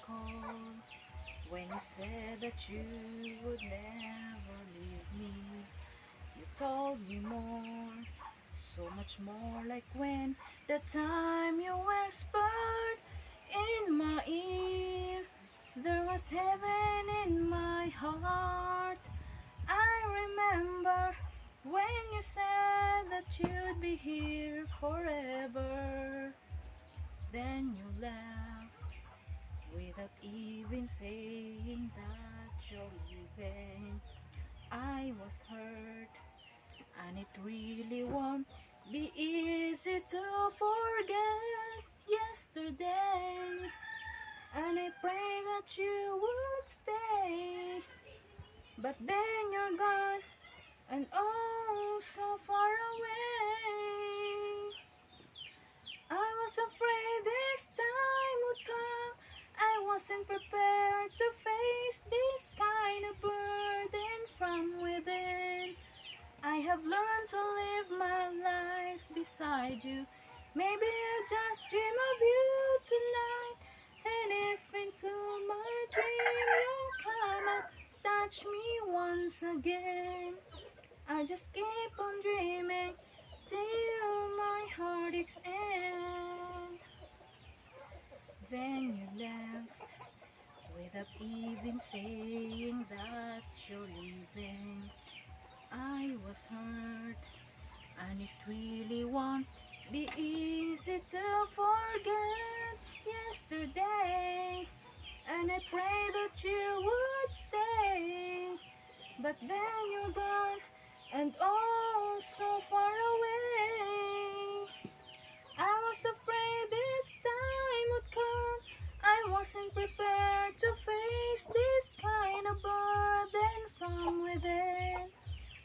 recall when you said that you would never leave me. You told me more, so much more, like when the time you whispered in my ear. There was heaven in my heart. I remember when you said that you'd be here forever. Then you left without even saying that you're leaving. I was hurt, and it really won't be easy to forget yesterday. And I pray that you would stay, but then you're gone, and oh, so far away. I was afraid this time would come. I wasn't prepared to face this kind of burden from within. I have learned to live my life beside you. Maybe I'll just dream of you tonight. And if into my dream you'll come and touch me once again, I just keep on dreaming till my heartaches end. Then you left without even saying that you're leaving. I was hurt, and it really won't be easy to forget yesterday. And I pray that you would stay, but then you're gone, and oh, so far away. I was afraid this time would come. I wasn't prepared to face this kind of burden from within.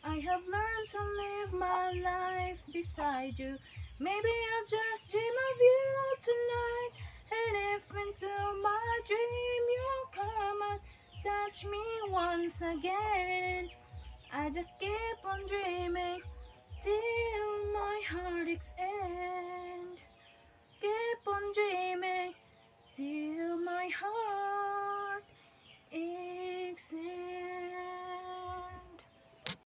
I have learned to live my life beside you. Maybe I'll just dream of you tonight. And if into my dream you'll come and touch me once again, I just keep on dreaming till my heart aches end.